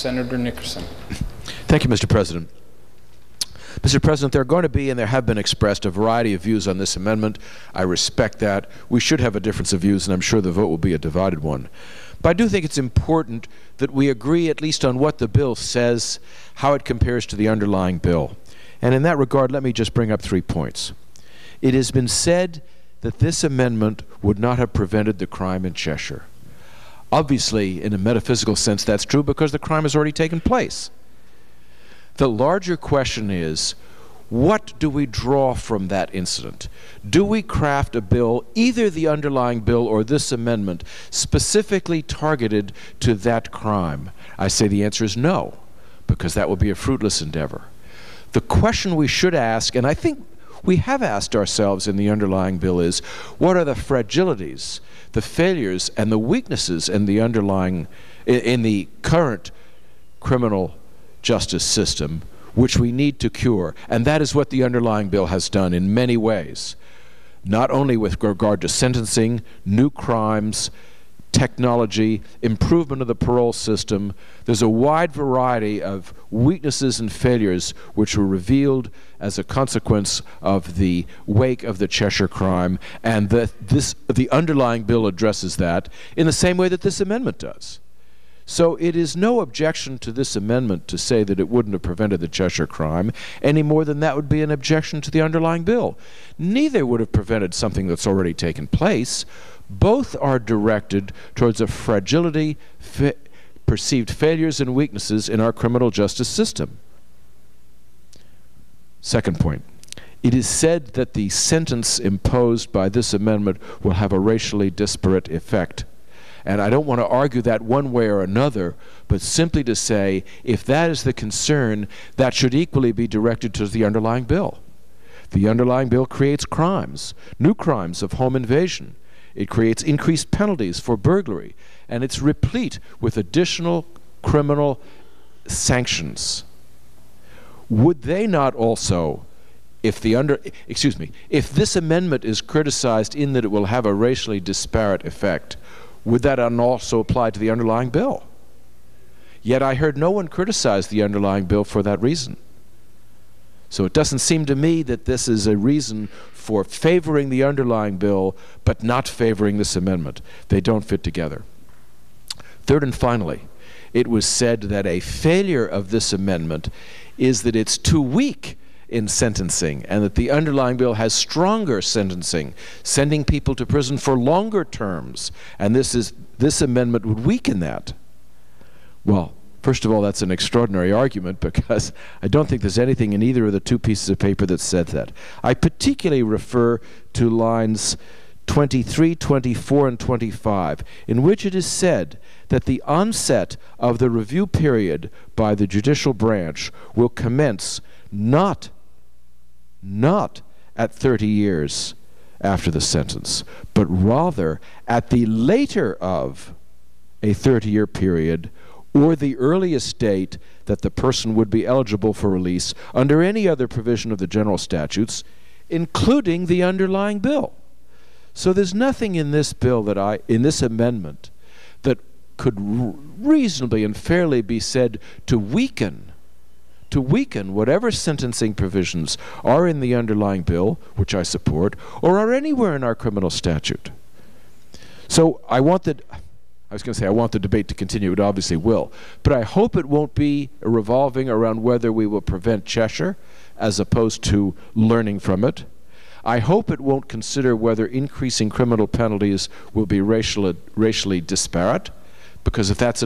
Senator Nickerson. Thank you, Mr. President. Mr. President, there are going to be and there have been expressed a variety of views on this amendment. I respect that. We should have a difference of views, and I'm sure the vote will be a divided one. But I do think it's important that we agree at least on what the bill says, how it compares to the underlying bill. And in that regard, let me just bring up 3 points. It has been said that this amendment would not have prevented the crime in Cheshire. Obviously, in a metaphysical sense, that's true because the crime has already taken place. The larger question is, what do we draw from that incident? Do we craft a bill, either the underlying bill or this amendment, specifically targeted to that crime? I say the answer is no, because that would be a fruitless endeavor. The question we should ask, and I think we have asked ourselves in the underlying bill, is what are the fragilities, the failures, and the weaknesses in the underlying, in the current criminal justice system, which we need to cure? And that is what the underlying bill has done in many ways, not only with regard to sentencing, new crimes, technology, improvement of the parole system. There's a wide variety of weaknesses and failures which were revealed as a consequence of the wake of the Cheshire crime, and the underlying bill addresses that in the same way that this amendment does. So it is no objection to this amendment to say that it wouldn't have prevented the Cheshire crime, any more than that would be an objection to the underlying bill. Neither would have prevented something that's already taken place. Both are directed towards a fragility, perceived failures and weaknesses in our criminal justice system. Second point. It is said that the sentence imposed by this amendment will have a racially disparate effect. And I don't want to argue that one way or another, but simply to say, if that is the concern, that should equally be directed to the underlying bill. The underlying bill creates crimes, new crimes of home invasion. It creates increased penalties for burglary, and it's replete with additional criminal sanctions. Would they not also, if this amendment is criticized in that it will have a racially disparate effect, would that also apply to the underlying bill? Yet I heard no one criticize the underlying bill for that reason. So it doesn't seem to me that this is a reason for favoring the underlying bill but not favoring this amendment. They don't fit together. Third and finally, it was said that a failure of this amendment is that it's too weak in sentencing, and that the underlying bill has stronger sentencing, sending people to prison for longer terms, and this amendment would weaken that. Well, first of all, that's an extraordinary argument, because I don't think there's anything in either of the two pieces of paper that said that. I particularly refer to lines 23, 24, and 25, in which it is said that the onset of the review period by the judicial branch will commence not at 30 years after the sentence, but rather at the later of a 30-year period or the earliest date that the person would be eligible for release under any other provision of the general statutes, including the underlying bill. So there's nothing in this bill in this amendment that could reasonably and fairly be said to weaken whatever sentencing provisions are in the underlying bill, which I support, or are anywhere in our criminal statute. So I want the debate to continue. It obviously will. But I hope it won't be revolving around whether we will prevent Cheshire as opposed to learning from it. I hope it won't consider whether increasing criminal penalties will be racially disparate, because if that's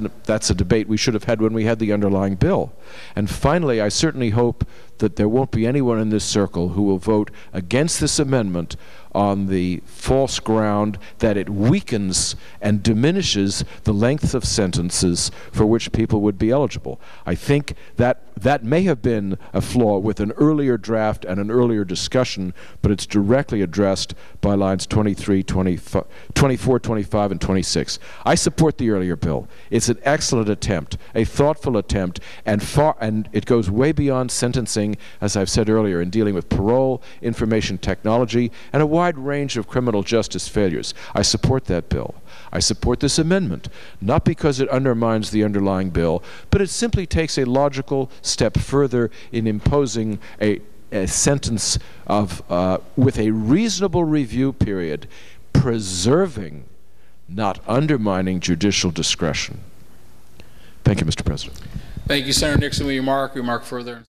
a debate we should have had when we had the underlying bill. And finally, I certainly hope that there won't be anyone in this circle who will vote against this amendment on the false ground that it weakens and diminishes the length of sentences for which people would be eligible. I think that may have been a flaw with an earlier draft and an earlier discussion, but it's directly addressed by lines 23, 24, 25, and 26. I support the earlier bill. It's an excellent attempt, a thoughtful attempt, and it goes way beyond sentencing strengthening, as I've said earlier, in dealing with parole, information technology, and a wide range of criminal justice failures. I support that bill. I support this amendment, not because it undermines the underlying bill, but it simply takes a logical step further in imposing a sentence of, with a reasonable review period, preserving, not undermining, judicial discretion. Thank you, Mr. President. Thank you, Senator Nixon. Will you remark further?